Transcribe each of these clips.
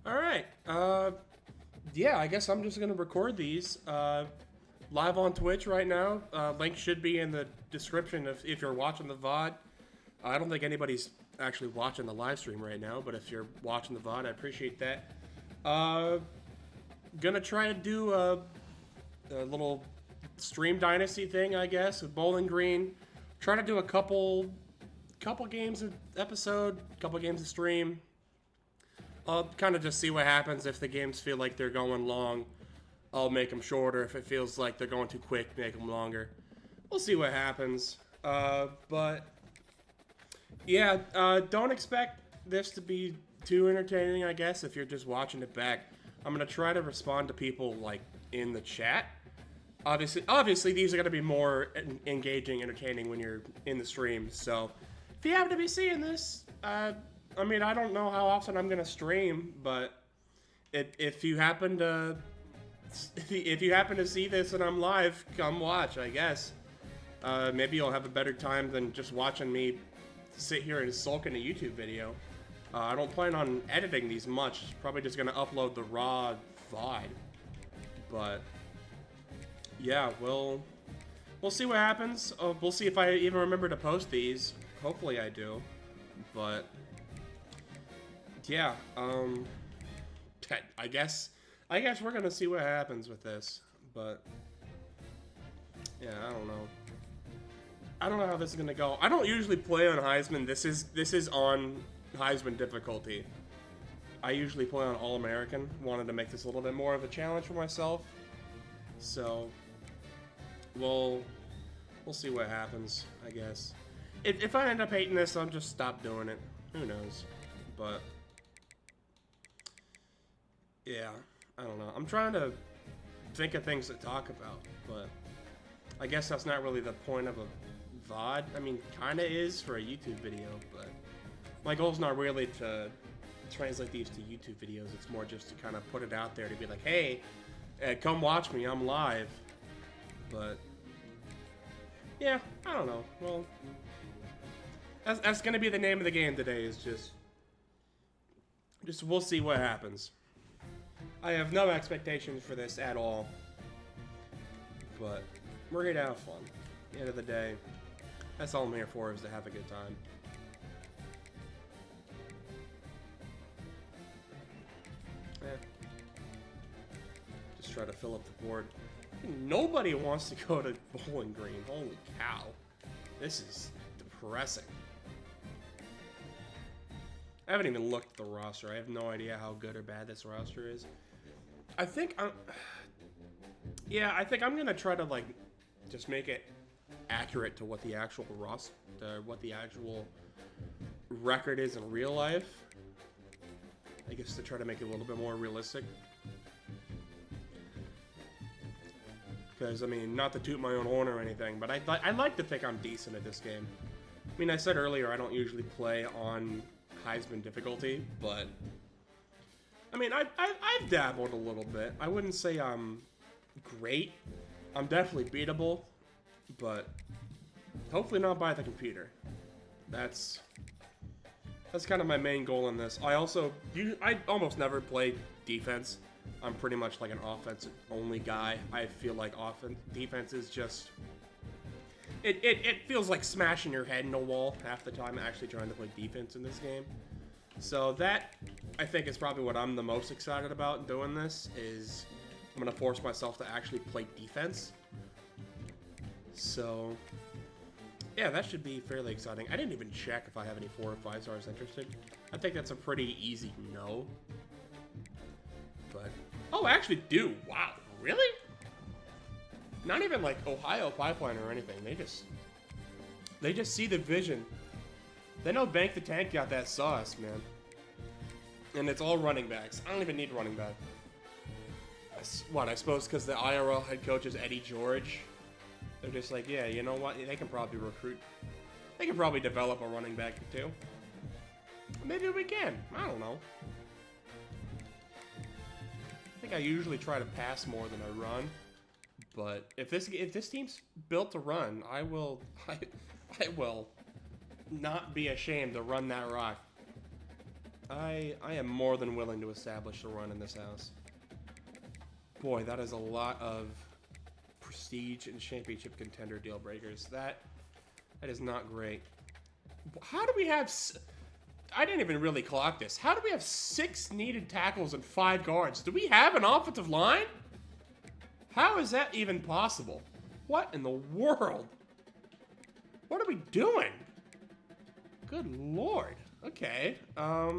All right. Yeah, I guess I'm just gonna record these live on Twitch right now. Link should be in the description if you're watching the VOD. I don't think anybody's actually watching the live stream right now, but if you're watching the VOD, I appreciate that. Gonna try to do a little stream Dynasty thing, I guess, with Bowling Green. Try to do a couple games of episode, couple games of stream. I'll kind of just see what happens. If the games feel like they're going long, I'll make them shorter. If it feels like they're going too quick, make them longer. We'll see what happens. But yeah, don't expect this to be too entertaining, I guess, if you're just watching it back. I'm going to try to respond to people, like, in the chat. Obviously, these are going to be more engaging, entertaining when you're in the stream. So, if you happen to be seeing this, I mean, I don't know how often I'm going to stream, but if you happen to see this and I'm live, come watch, I guess. Maybe you'll have a better time than just watching me sit here and sulk in a YouTube video. I don't plan on editing these much. Probably just gonna upload the raw VOD. But yeah, we'll see what happens. We'll see if I even remember to post these. Hopefully I do. But yeah, I guess we're gonna see what happens with this. But yeah, I don't know. I don't know how this is gonna go. I don't usually play on Heisman. This is on Heisman difficulty. I usually play on All-American. Wanted to make this a little bit more of a challenge for myself. So we'll see what happens, I guess. If I end up hating this, I'll just stop doing it. Who knows? But yeah, I don't know. I'm trying to think of things to talk about, but I guess that's not really the point of a VOD. I mean, kinda is for a YouTube video, but my goal's not really to translate these to YouTube videos. It's more just to kind of put it out there to be like, hey, come watch me, I'm live. But yeah, I don't know. Well, that's gonna be the name of the game today. Is just we'll see what happens. I have no expectations for this at all, but we're here to have fun. At the end of the day, that's all I'm here for, is to have a good time. Just try to fill up the board. Nobody wants to go to Bowling Green. Holy cow. This is depressing. I haven't even looked at the roster. I have no idea how good or bad this roster is. I think I'm gonna try to, like, just make it accurate to what the actual record is in real life. I guess to try to make it a little bit more realistic. Because, I mean, not to toot my own horn or anything, but I like to think I'm decent at this game. I mean, I said earlier I don't usually play on Heisman difficulty, but I mean, I've dabbled a little bit. I wouldn't say I'm great. I'm definitely beatable, but hopefully not by the computer. That's kind of my main goal in this. I almost never play defense. I'm pretty much like an offense-only guy. I feel like defense is just... It feels like smashing your head in a wall half the time actually trying to play defense in this game. So that, I think, is probably what I'm the most excited about doing this, is I'm going to force myself to actually play defense. So yeah, that should be fairly exciting. I didn't even check if I have any 4 or 5 stars interested. I think that's a pretty easy no. But, oh, I actually do. Wow, really? Not even like Ohio Pipeline or anything. They just see the vision. They know Bank the Tank got that sauce, man. And it's all running backs. I don't even need running back. I suppose because the IRL head coach is Eddie George. They're just like, yeah, you know what? They can probably recruit. They can probably develop a running back too. Maybe we can. I don't know. I think I usually try to pass more than I run. But if this team's built to run, I will not be ashamed to run that rock. I am more than willing to establish a run in this house. Boy, that is a lot of prestige and championship contender deal breakers. That is not great. How do we have... I didn't even really clock this. How do we have 6 needed tackles and 5 guards? Do we have an offensive line? How is that even possible? What in the world? What are we doing? Good lord. Okay. I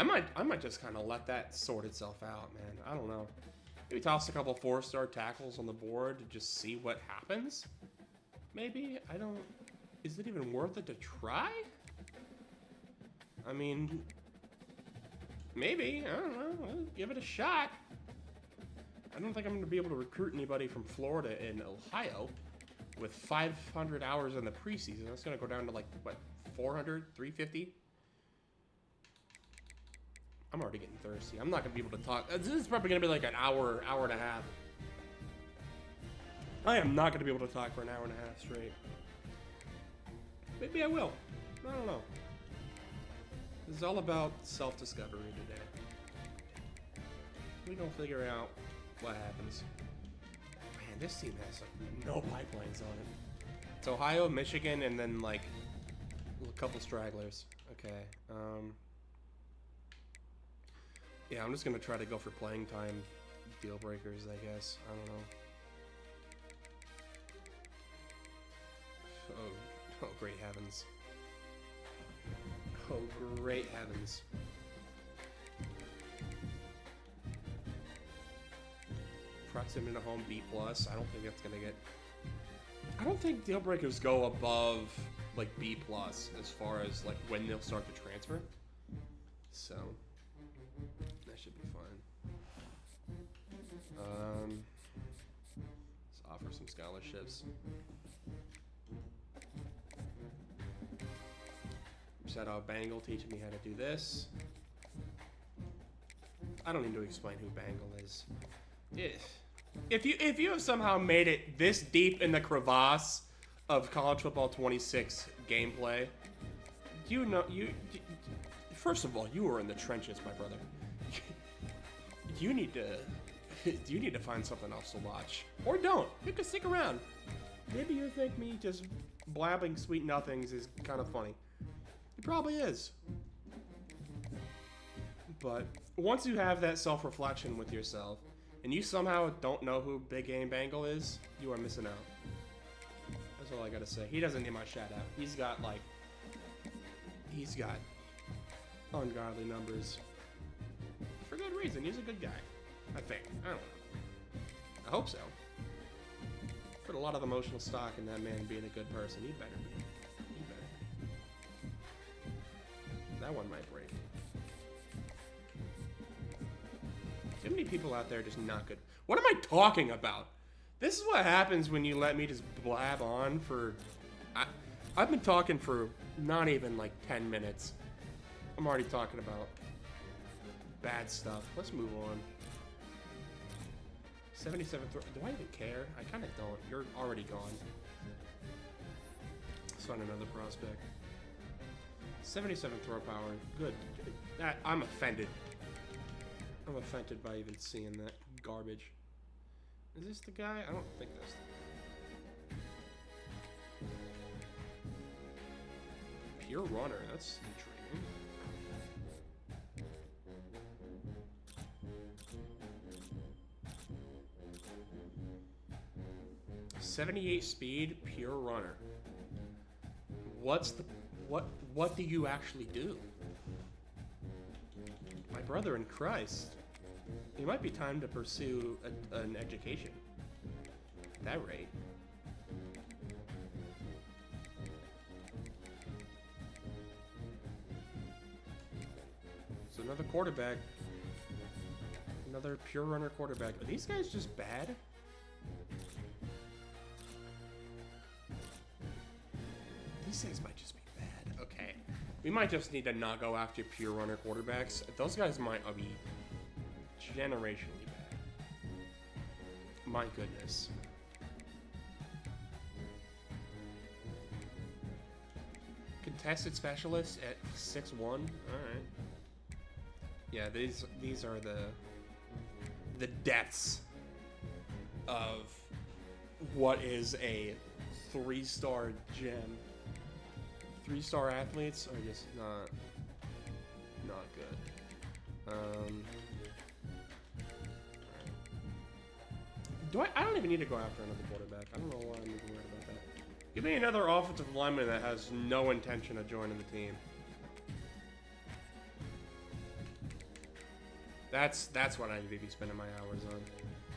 might just kind of let that sort itself out, man. I don't know. Maybe toss a couple 4-star tackles on the board to just see what happens. Maybe? I don't... Is it even worth it to try? I mean... Maybe. I don't know. I'll give it a shot. I don't think I'm going to be able to recruit anybody from Florida and Ohio with 500 hours in the preseason. That's going to go down to like, what, 400? 350? I'm already getting thirsty. I'm not going to be able to talk. This is probably going to be like an hour, hour and a half. I am not going to be able to talk for an hour and a half straight. Maybe I will. I don't know. This is all about self-discovery today. We gonna figure out what happens. Man, this team has like no pipelines on it. It's Ohio, Michigan, and then like a couple stragglers. Okay. Yeah, I'm just gonna try to go for playing time deal breakers, I guess. I don't know. Oh, great heavens. Oh, great heavens. Proximity to home B+. I don't think that's gonna get... I don't think deal breakers go above, like, B+, as far as, like, when they'll start to transfer. So, that should be fine. Let's offer some scholarships. Shout out Bangle teaching me how to do this. I don't need to explain who Bangle is. If you have somehow made it this deep in the crevasse of College Football 26 gameplay, you know first of all, you are in the trenches, my brother. You need to find something else to watch, or don't. You can stick around. Maybe you think me just blabbing sweet nothings is kind of funny. It probably is. But once you have that self-reflection with yourself, and you somehow don't know who Big Game Bangle is, you are missing out. That's all I gotta say. He doesn't need my shout out. He's got ungodly numbers. For good reason. He's a good guy. I think. I don't know. I hope so. Put a lot of emotional stock in that man being a good person. He better be. That one might break. Too many people out there are just not good. What am I talking about? This is what happens when you let me just blab on for... I've been talking for not even like 10 minutes. I'm already talking about bad stuff. Let's move on. 77 throw... Do I even care? I kind of don't. You're already gone. Let's find another prospect. 77 throw power. Good. I'm offended. I'm offended by even seeing that garbage. Is this the guy? I don't think that's the... Pure runner. That's intriguing. .78 speed, pure runner. What's the... What do you actually do? My brother in Christ. It might be time to pursue an education. At that rate. So another quarterback. Another pure runner quarterback. Are these guys just bad? These guys might just be bad. Okay. We might just need to not go after pure runner quarterbacks. Those guys might be generationally bad. My goodness. Contested specialist at 6'1". All right. Yeah, these are the depths of what is a 3-star gem. 3-star athletes are just not good. I don't even need to go after another quarterback. I don't know why I'm even worried about that. Give me another offensive lineman that has no intention of joining the team. That's what I need to be spending my hours on.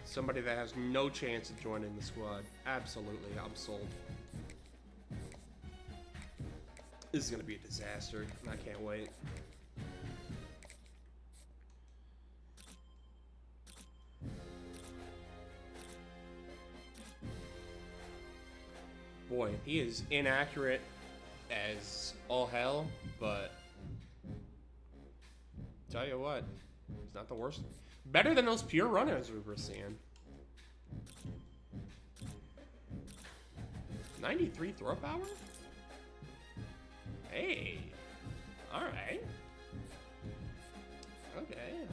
Somebody that has no chance of joining the squad. Absolutely, I'm sold. This is gonna be a disaster, and I can't wait. Boy, he is inaccurate as all hell, but tell you what, he's not the worst. Better than those pure runners we were seeing. 93 throw power? Hey, all right. Okay.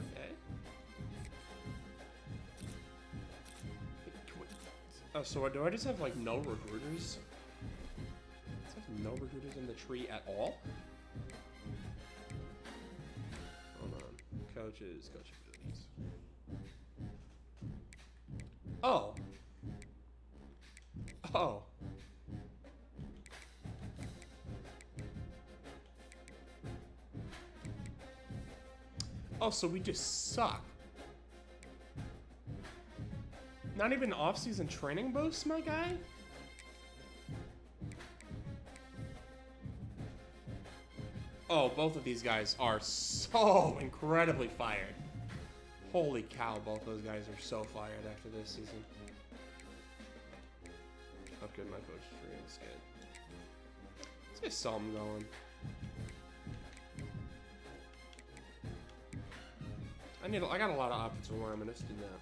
Oh, so do I just have like no recruiters? No recruiters in the tree at all? Hold on. Coaches, coach abilities. Oh. Oh. Oh, so we just suck. Not even off-season training boosts, my guy? Oh, both of these guys are so incredibly fired. Holy cow, both those guys are so fired after this season. How good my coach is really good. Let's get something going. I got a lot of offensive linemen. Let's do that.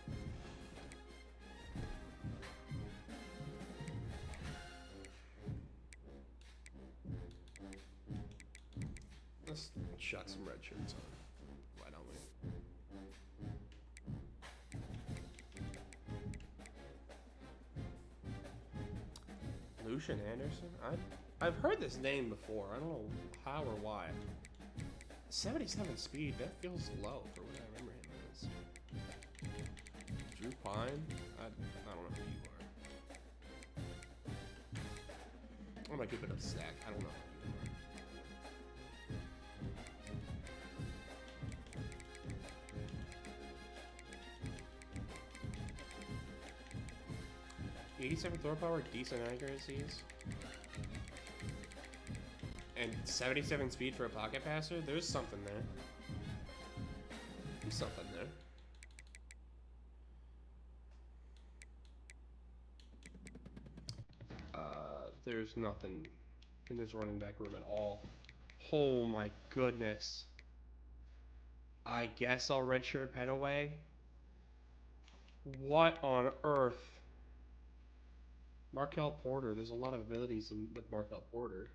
Let's chuck some red shirts on. Why don't we? Lucian Anderson? I've heard this name before. I don't know how or why. 77 speed, that feels low for what I remember him as. Drew Pine? I don't know who you are. I might give it a sack. I don't know. 87 throw power, decent accuracies, and 77 speed for a pocket passer. There's something there. There's something there. There's nothing in this running back room at all. Oh my goodness. I guess I'll redshirt Petaway. What on earth? Markel Porter. There's a lot of abilities with Markel Porter.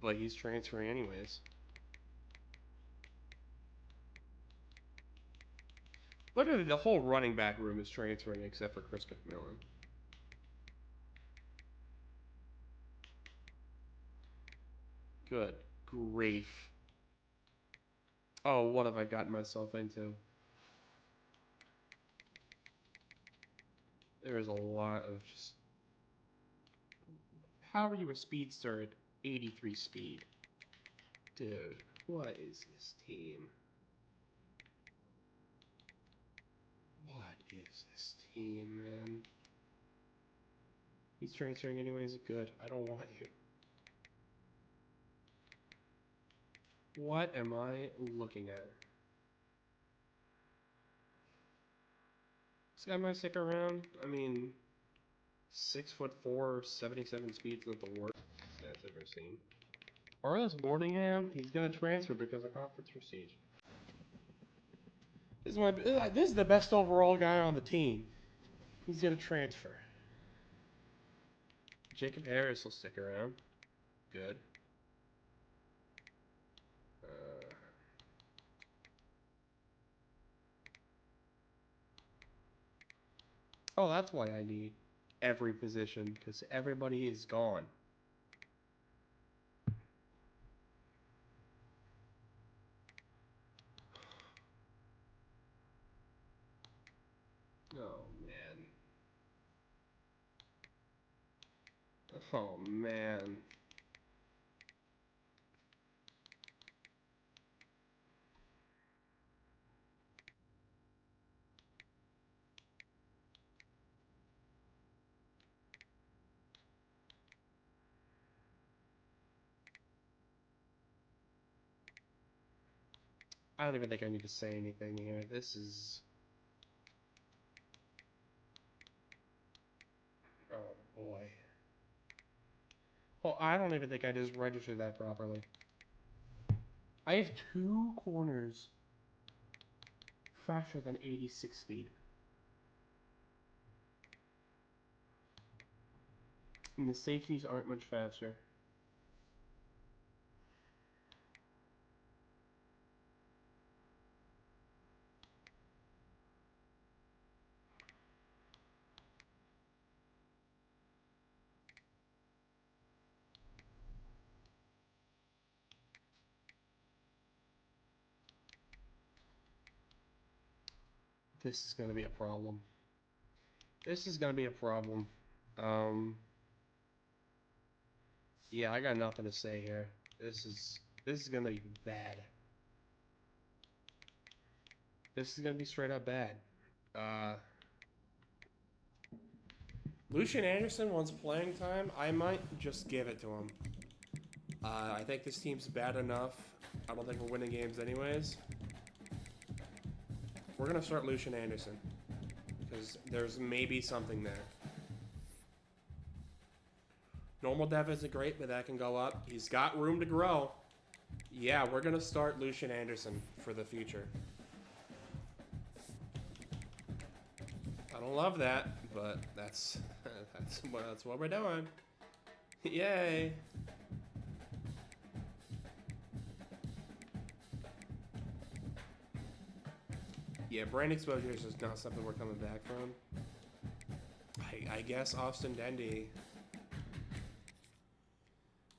But he's transferring anyways. Literally, the whole running back room is transferring except for Chris McMillan. Good grief. Oh, what have I gotten myself into? There is a lot of just... How are you a speedster at 83 speed? Dude, what is this team? What is this team, man? He's transferring anyways. Good. I don't want you. What am I looking at? This guy might stick around. I mean, 6'4", 77 speed's not the worst I've ever seen. Arliss Morningham, he's gonna transfer because of conference prestige. This is the best overall guy on the team. He's gonna transfer. Jacob Harris will stick around. Good. Oh, that's why I need every position, because everybody is gone. Oh, man. Oh, man. I don't even think I need to say anything here. This is... Oh, boy. Oh, I don't even think I just registered that properly. I have 2 corners faster than 86 feet. And the safeties aren't much faster. This is gonna be a problem. This is gonna be a problem. Yeah, I got nothing to say here. This is gonna be bad. This is gonna be straight up bad. Lucian Anderson wants playing time. I might just give it to him. I think this team's bad enough. I don't think we're winning games anyways. We're gonna start Lucian Anderson because there's maybe something there. Normal dev isn't great, but that can go up. He's got room to grow. Yeah, we're gonna start Lucian Anderson for the future. I don't love that, but that's what we're doing. Yay! Yeah, brand exposure is just not something we're coming back from. I guess Austin Dendy.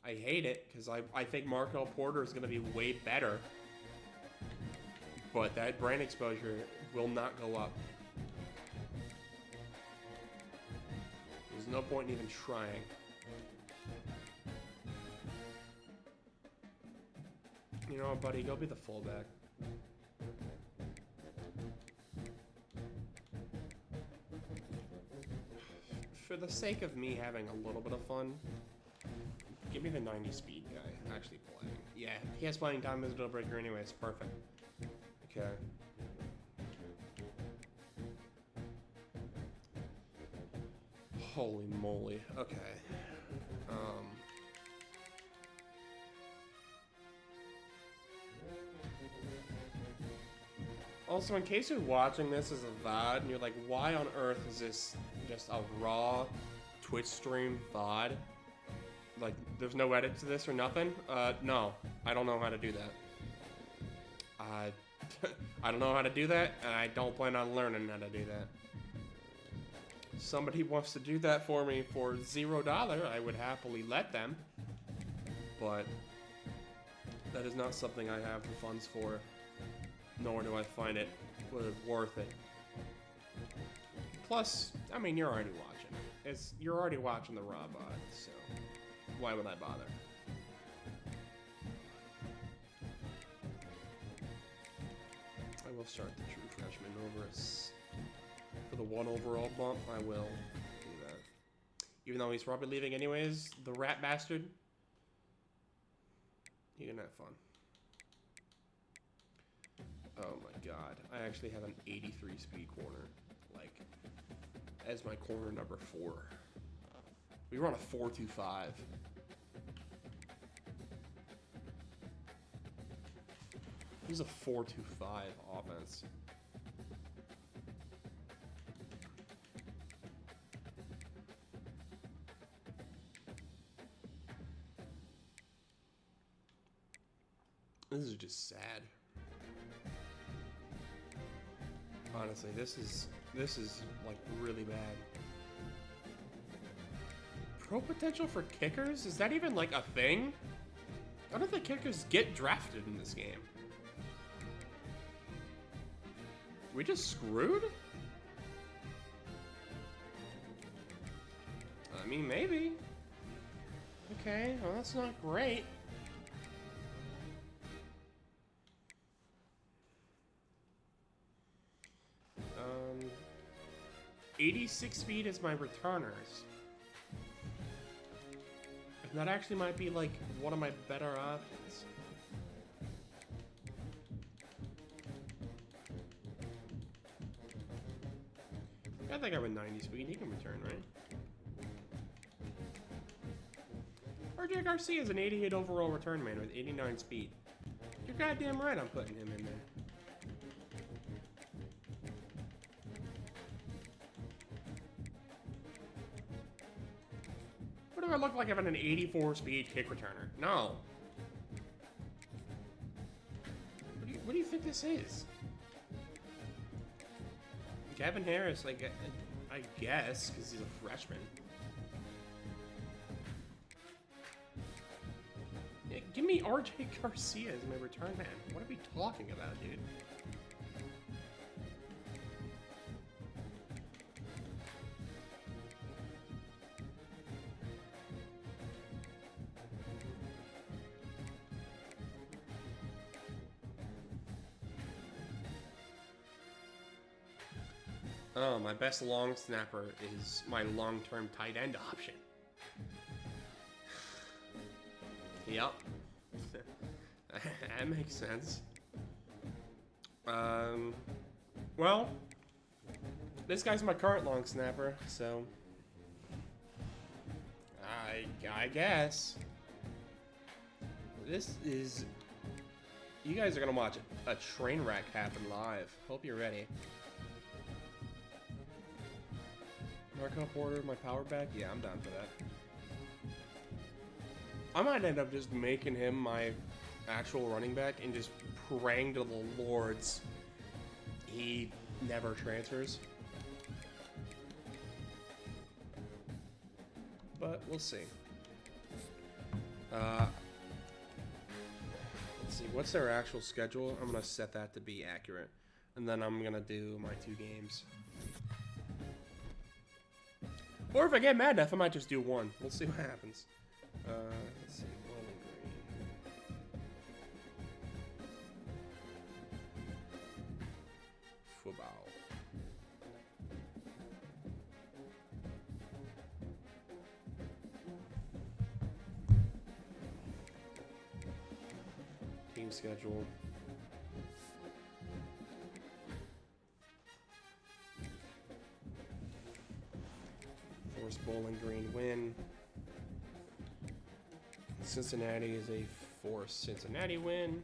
I hate it, because I think Markel Porter is going to be way better. But that brand exposure will not go up. There's no point in even trying. You know what, buddy? Go be the fullback. For the sake of me having a little bit of fun, give me the 90 speed guy actually playing. Yeah, he has playing time as a deal breaker anyways. Perfect. Okay. Holy moly. Okay. Also, in case you're watching this as a VOD and you're like, why on earth is this just a raw Twitch stream VOD? Like, there's no edit to this or nothing? No. I don't know how to do that. I don't know how to do that, and I don't plan on learning how to do that. Somebody wants to do that for me for $0, I would happily let them. But that is not something I have the funds for, nor do I find it worth it. Plus, I mean, you're already watching. You're already watching the raw VOD, so why would I bother? I will start the true freshman over for the 1 overall bump. I will do that. Even though he's probably leaving anyways, the rat bastard. He can have fun. Oh my god. I actually have an 83 speed corner. Like, as my corner number 4. We run a 4-2-5. He's a 4-2-5 offense. This is just sad. Honestly, this is like really bad. Pro potential for kickers? Is that even like a thing? I don't think kickers get drafted in this game. We just screwed? I mean, maybe. Okay, well, that's not great. 86 speed is my returners. And that actually might be like one of my better options. I think I have a 90 speed. He can return, right? RJ Garcia is an 88 overall return man with 89 speed. You're goddamn right I'm putting him in there. What do I look like having an 84 speed kick returner? No. What do you think this is? Gavin Harris, I guess, because he's a freshman. Yeah, give me RJ Garcia as my return man. What are we talking about, dude? Oh, my best long snapper is my long-term tight end option. Yep. That makes sense. Well, this guy's my current long snapper, so I guess this is. You guys are gonna watch a train wreck happen live. Hope you're ready. Marco Porter, my power back? Yeah, I'm down for that. I might end up just making him my actual running back and just praying to the lords he never transfers. But we'll see. Let's see, what's their actual schedule? I'm gonna set that to be accurate. And then I'm gonna do my 2 games. Or if I get mad enough, I might just do 1. We'll see what happens. Let's see. Bowling Green. Football. Team schedule. Bowling Green win. Cincinnati is a forced Cincinnati win.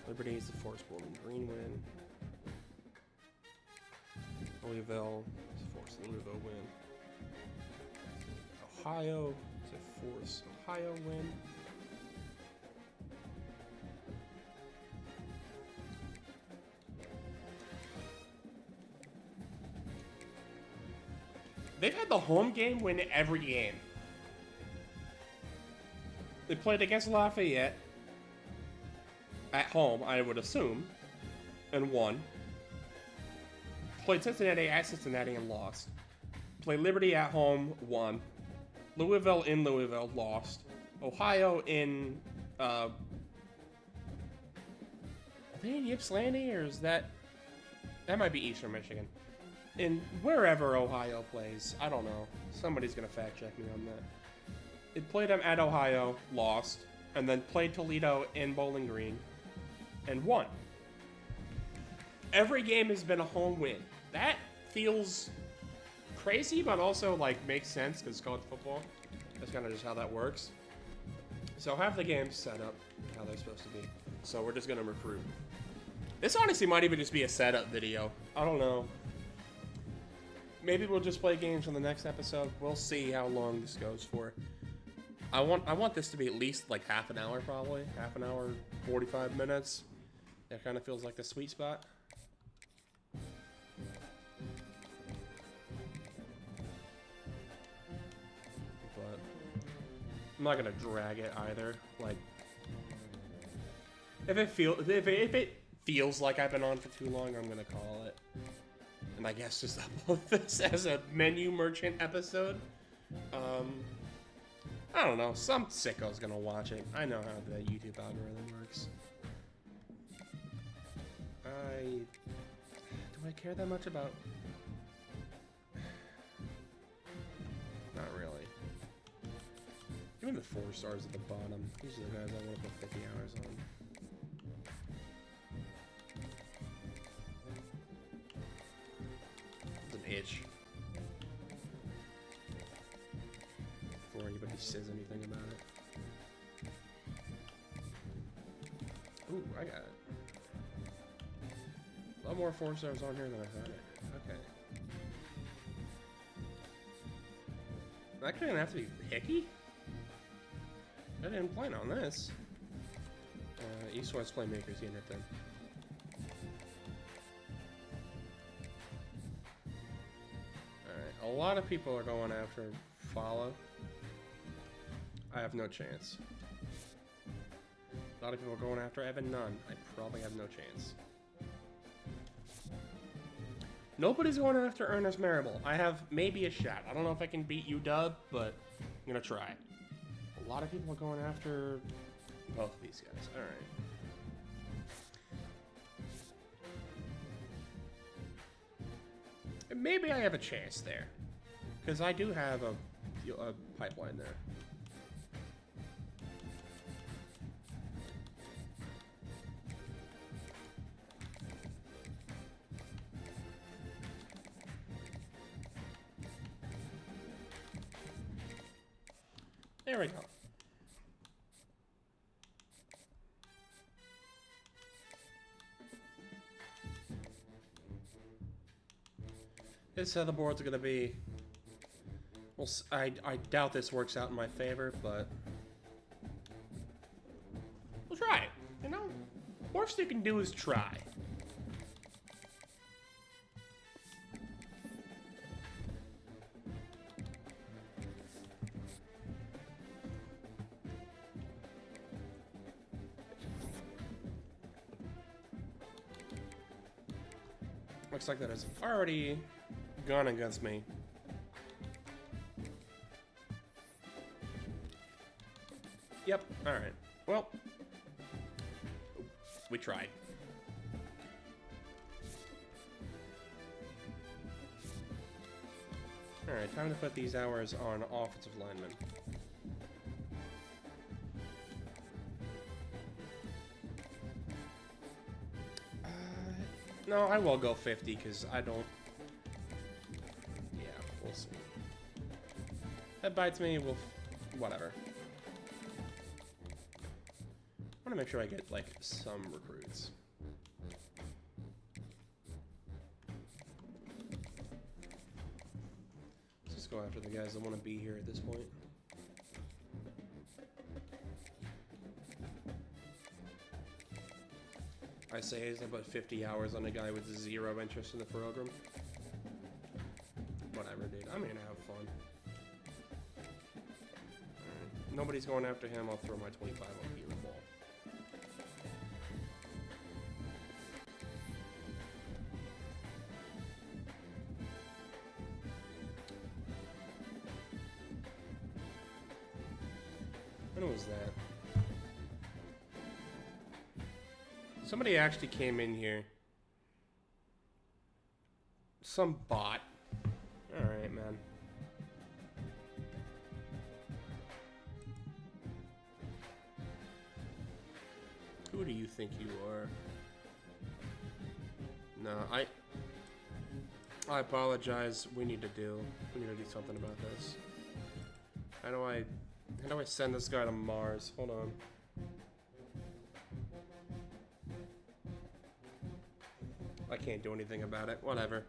Liberty is a forced Bowling Green win. Louisville is a forced Louisville win. Ohio is a forced Ohio win. They've had the home game win every game. They played against Lafayette at home, I would assume, and won. Played Cincinnati at Cincinnati and lost. Played Liberty at home, won. Louisville in Louisville, lost. Ohio in, are they in Ypsilanti, or is that might be Eastern Michigan. In wherever Ohio plays, I don't know. Somebody's gonna fact check me on that. It played them at Ohio, lost, and then played Toledo in Bowling Green, and won. Every game has been a home win. That feels crazy, but also like makes sense because college football. That's kind of just how that works. So have the games set up how they're supposed to be. So we're just gonna recruit. This honestly might even just be a setup video. I don't know. Maybe we'll just play games on the next episode. We'll see how long this goes for. I want this to be at least like half an hour, probably. Half an hour, 45 minutes. That kind of feels like the sweet spot. I'm not gonna drag it either. Like, if it feels like I've been on for too long, I'm gonna call it. And I guess just upload this as a menu merchant episode. I don't know. Some sicko's gonna watch it. I know how the YouTube algorithm works. Do I care that much about? Not really. Even the 4 stars at the bottom. These are the guys I want to put 50 hours on. It's an itch. Before anybody says anything about it. Ooh, I got it. A lot more 4 stars on here than I thought I did. Okay. I'm actually gonna have to be picky? I didn't plan on this. Esports Playmakers unit then. Alright, a lot of people are going after follow. I have no chance. A lot of people are going after Evan Nunn. I probably have no chance. Nobody's going after Ernest Marable. I have maybe a shot. I don't know if I can beat UW, but I'm gonna try. A lot of people are going after both of these guys. Alright. And maybe I have a chance there. Because I do have a pipeline there. There we go. This is how the board's gonna be. Well, I doubt this works out in my favor, but we'll try it. You know, worst you can do is try. Looks like that has already gone against me. Yep, alright. Well, we tried. Alright, time to put these hours on offensive linemen. No, I will go 50 because I don't. Yeah, we'll see. That bites me. We'll. Whatever. I want to make sure I get like some recruits. Let's just go after the guys that want to be here at this point. I say is I put 50 hours on a guy with 0 interest in the program. Whatever, dude. I'm gonna have fun. Alright. Nobody's going after him. I'll throw my 25 on Hero Ball. When was that? Somebody actually came in here. Some bot. Alright, man. Who do you think you are? No, I apologize. We need to do something about this. How do I send this guy to Mars? Hold on. I can't do anything about it. Whatever.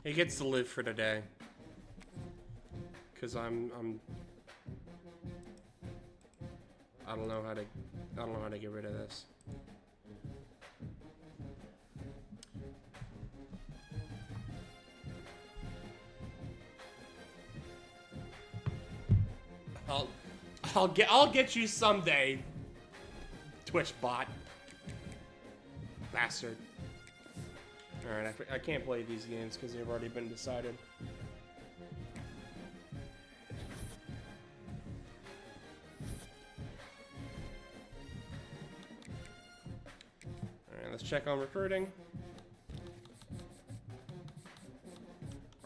He gets to live for today. Cause I don't know how to get rid of this. I'll get you someday, Twitch bot. Bastard. Alright, I can't play these games because they've already been decided. Alright, let's check on recruiting.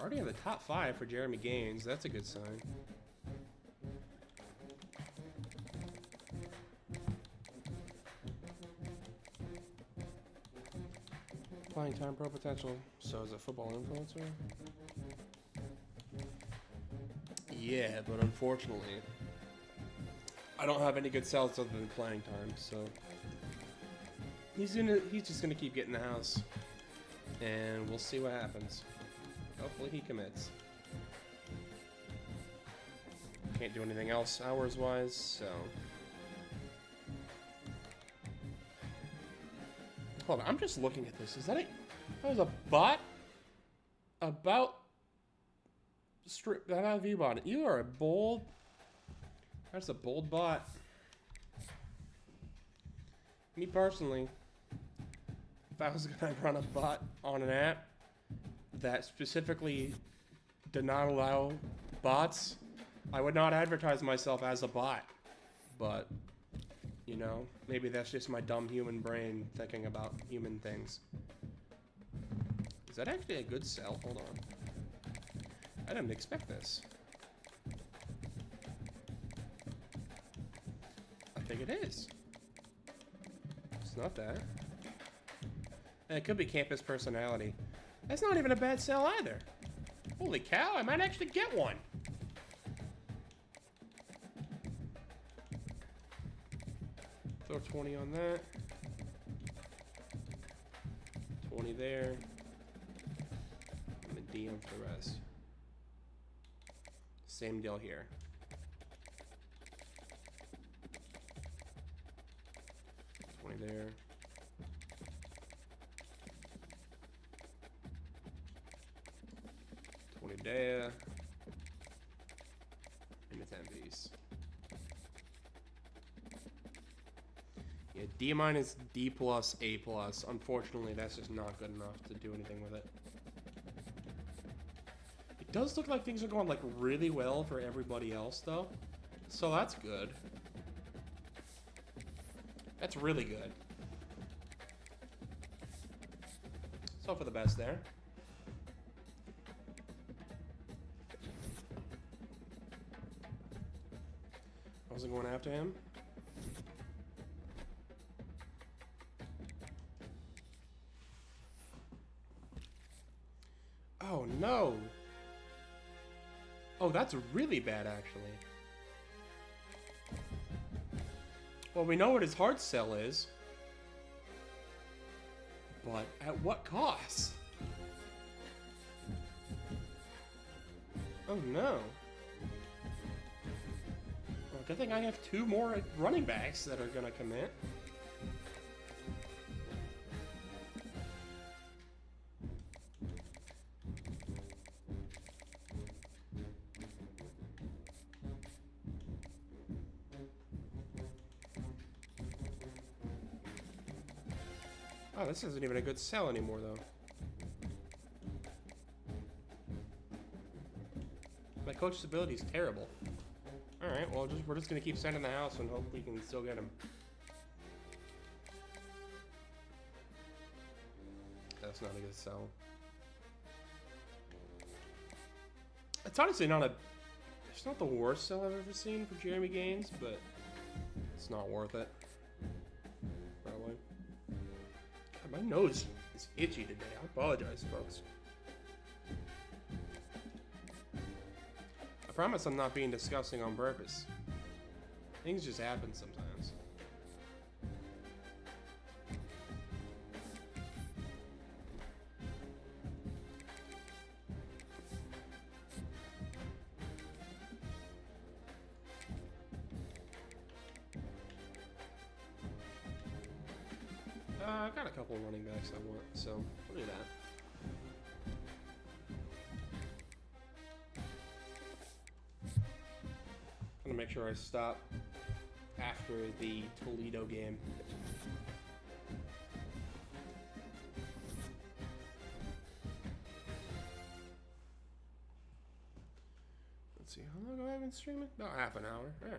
Already in the top 5 for Jeremy Gaines. That's a good sign. Playing time pro potential. So is it football influencer? Yeah, but unfortunately, I don't have any good sells other than playing time. So he's just gonna keep getting the house, and we'll see what happens. Hopefully he commits. Can't do anything else hours-wise, so... Hold on, I'm just looking at this. Is that was a bot? About view bot. You are a bold... That's a bold bot. Me personally, if I was gonna run a bot on an app that specifically did not allow bots, I would not advertise myself as a bot. But, you know, maybe that's just my dumb human brain thinking about human things. Is that actually a good sell? Hold on. I didn't expect this. I think it is. It's not that. It could be campus personality. That's not even a bad sell either. Holy cow, I might actually get one. Throw 20 on that. 20 there. And the DM for the rest. Same deal here. 20 there. 20 there. And a 10 piece. Yeah, D minus, D plus, A plus. Unfortunately, that's just not good enough to do anything with it. It does look like things are going like really well for everybody else though. So that's good. That's really good. So for the best there. I wasn't going after him. Oh no! Oh, that's really bad actually. Well, we know what his hard sell is. But at what cost? Oh no. Well, good thing I have 2 more running backs that are gonna commit. Oh, this isn't even a good sell anymore, though. My coach's ability is terrible. Alright, well, we're just gonna keep sending the house and hope we can still get him. That's not a good sell. It's honestly not a... It's not the worst sell I've ever seen for Jeremy Gaines, but it's not worth it. Probably. God, my nose is itchy today. I apologize, folks. I promise I'm not being disgusting on purpose. Things just happen sometimes. I've got a couple of running backs I want, so we'll do that. I'm gonna make sure I stop after the Toledo game. Let's see, how long have I been streaming? About half an hour. All right.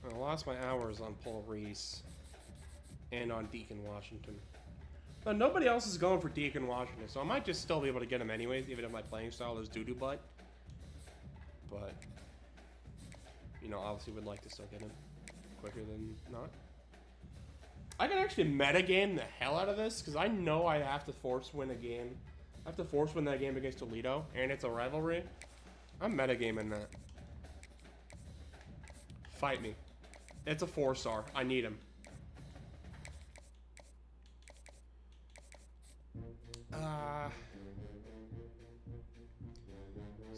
I lost my hours on Paul Reese and on Deacon Washington. But nobody else is going for Deacon Washington, so I might just still be able to get him anyways, even if my playing style is doo-doo butt. But, you know, obviously would like to still get him quicker than not. I can actually metagame the hell out of this, because I know I have to force win a game. I have to force win that game against Toledo, and it's a rivalry. I'm metagaming that. Fight me. It's a 4-star. I need him.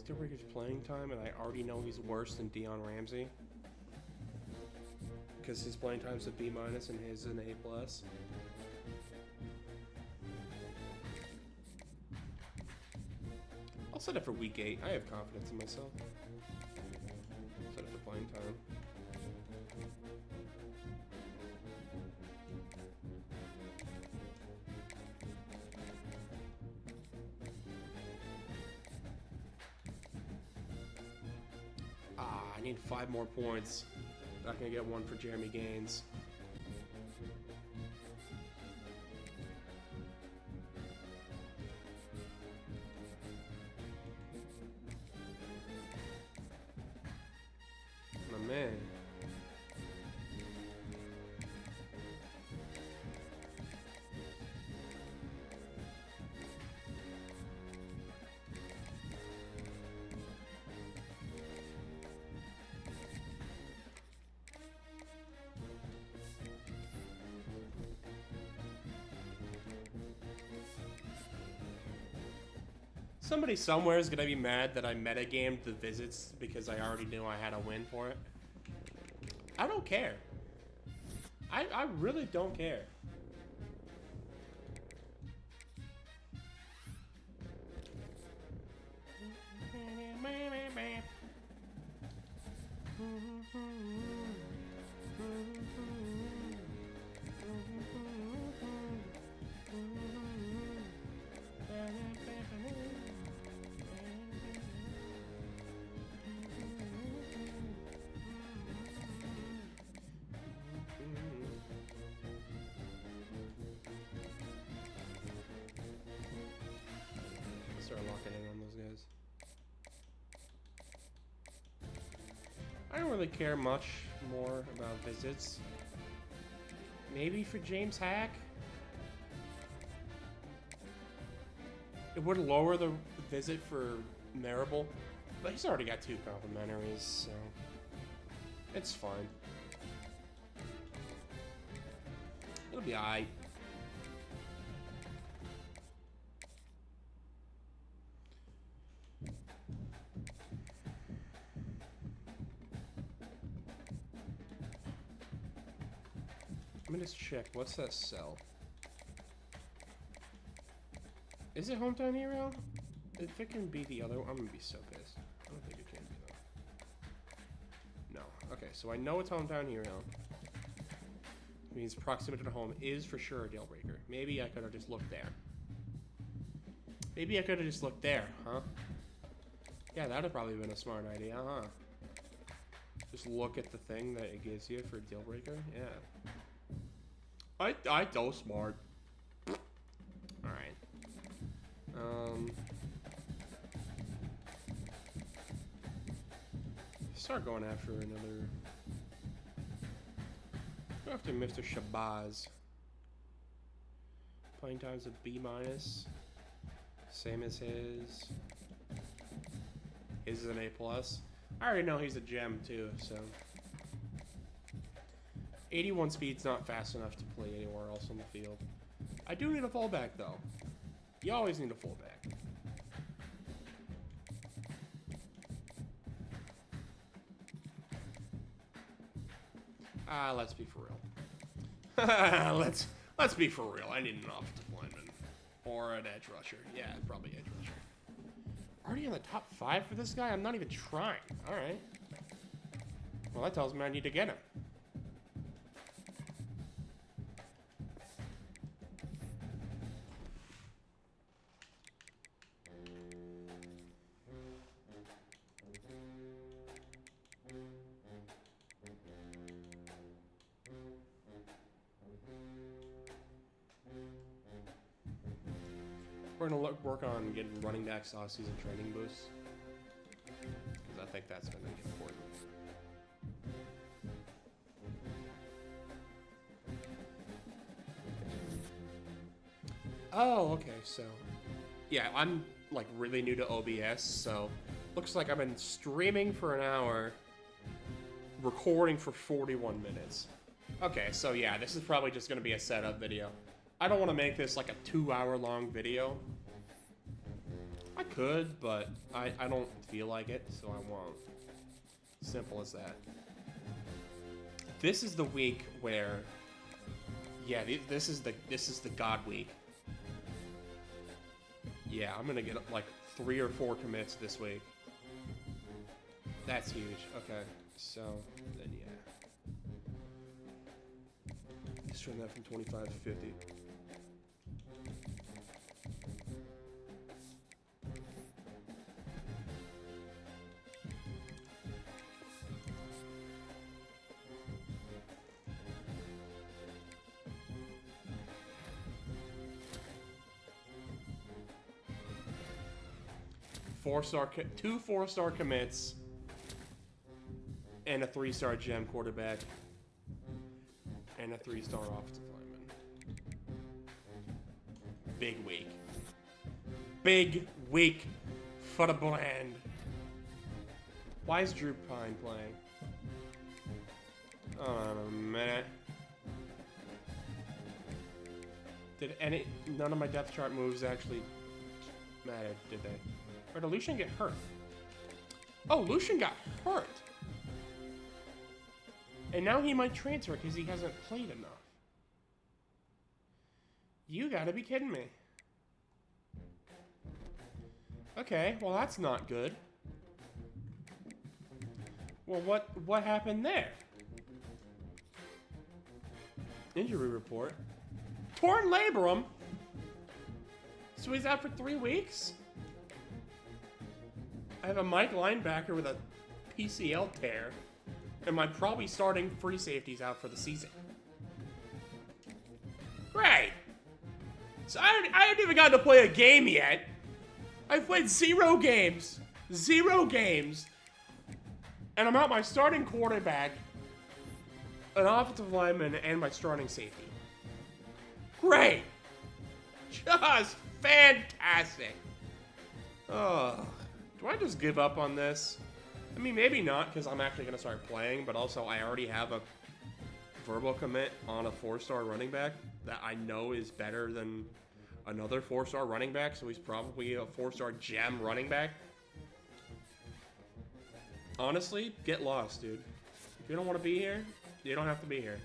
Steelbreaker's playing time, and I already know he's worse than Deion Ramsey. Because his playing time's a B- and his an A+. I'll set it for week 8. I have confidence in myself. Set it for playing time. I need 5 more points. Not gonna get one for Jeremy Gaines. My man. Somebody somewhere is gonna be mad that I metagamed the visits because I already knew I had a win for it. I don't care. I really don't care. Start locking in on those guys. I don't really care much more about visits. Maybe for James Hack? It would lower the visit for Marable, but he's already got 2 complimentaries, so it's fine. It'll be alright. Let me just check. What's that sell? Is it hometown hero? If it can be the other one, I'm gonna be so pissed. I don't think it can be though. No. Okay, so I know it's hometown hero. It means proximity to home is for sure a deal breaker. Maybe I could have just looked there. Maybe I could have just looked there, huh? Yeah, that would have probably been a smart idea, huh? Just look at the thing that it gives you for a deal breaker. Yeah. I do smart. Alright. Start going after another. Go after Mr. Shabazz. Playing time's a B-. Same as his. His is an A+. I already know he's a gem too, so. 81 speed's not fast enough to play anywhere else on the field. I do need a fullback though. You always need a fullback. Let's be for real. let's be for real. I need an offensive lineman. Or an edge rusher. Yeah, probably edge rusher. Already in the top 5 for this guy? I'm not even trying. Alright. Well, that tells me I need to get him. We're going to work on getting running backs off-season training boosts. Because I think that's going to be important. Oh, okay, so... Yeah, I'm, like, really new to OBS, so... Looks like I've been streaming for an hour, recording for 41 minutes. Okay, so yeah, this is probably just going to be a setup video. I don't want to make this like a 2-hour-long video. I could, but I don't feel like it, so I won't. Simple as that. This is the week where... Yeah, this is the God week. Yeah, I'm gonna get like 3 or 4 commits this week. That's huge. Okay, so then yeah. Let's turn that from 25 to 50. Two 4-star commits and a 3-star gem quarterback and a 3-star offensive lineman. Big week. Big week for the brand. Why is Drew Pine playing? Hold on a minute. None of my depth chart moves actually mattered, did they? Or did Lucian get hurt? Oh, Lucian got hurt. And now he might transfer because he hasn't played enough. You gotta be kidding me. Okay, well that's not good. Well, what happened there? Injury report. Torn labrum? So he's out for 3 weeks? I have a Mike linebacker with a PCL tear, and my probably starting free safety's out for the season. Great! So I haven't even gotten to play a game yet. I've played 0 games. 0 games. And I'm out my starting quarterback, an offensive lineman, and my starting safety. Great! Just fantastic. Oh, do I just give up on this? I mean, maybe not, because I'm actually going to start playing, but also I already have a verbal commit on a 4-star running back that I know is better than another 4-star running back, so he's probably a 4-star gem running back. Honestly, get lost, dude. If you don't want to be here, you don't have to be here.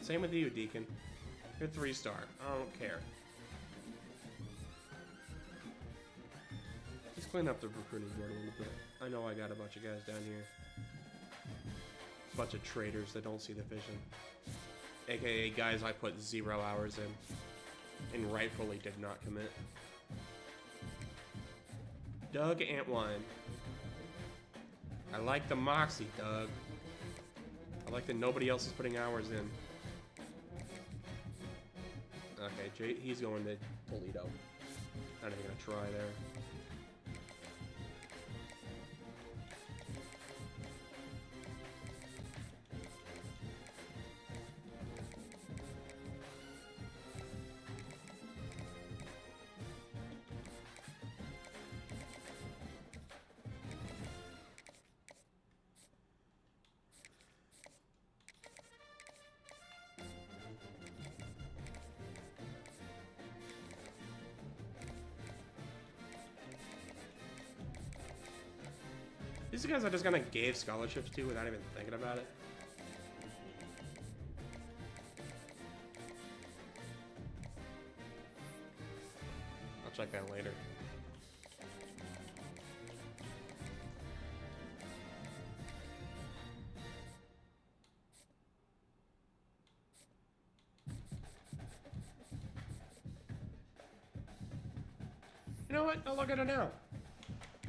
Same with you, Deacon. You're 3-star. I don't care. Let's clean up the recruiting board a little bit. I know I got a bunch of guys down here. A bunch of traitors that don't see the vision. AKA guys I put 0 hours in. And rightfully did not commit. Doug Antwine. I like the moxie, Doug. I like that nobody else is putting hours in. Okay, he's going to Toledo. Not even gonna try there. These guys I just kind of gave scholarships to without even thinking about it. check that later. You know what? I'll look at it now.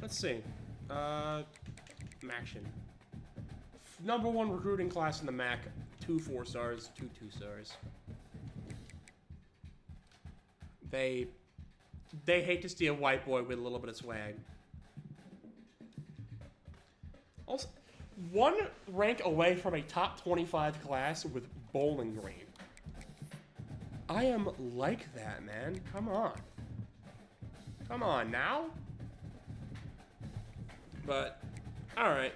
Let's see. Maction. #1 recruiting class in the MAC. 2 4 stars, 2 2 stars. They hate to see a white boy with a little bit of swag. Also, 1 rank away from a top 25 class with Bowling Green. I am like that, man. Come on. Come on now. But, alright.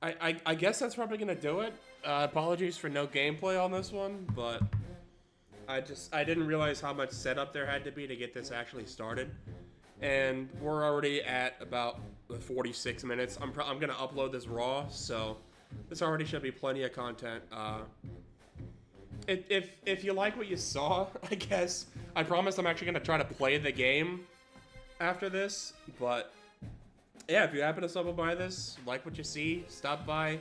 I guess that's probably gonna do it. Apologies for no gameplay on this one, but I didn't realize how much setup there had to be to get this actually started. And we're already at about 46 minutes. I'm gonna upload this raw, so this already should be plenty of content. If you like what you saw, I guess, I promise I'm actually gonna try to play the game after this, but yeah, if you happen to stumble by this, like what you see, stop by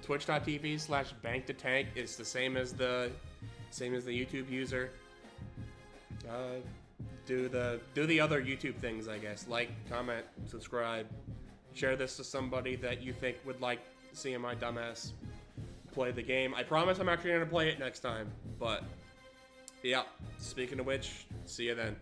twitch.tv/banktotank. It's the same as the YouTube user. Do the other YouTube things, I guess. Like, comment, subscribe, share this to somebody that you think would like seeing my dumbass play the game. I promise I'm actually gonna play it next time. But yeah, speaking of which, see you then.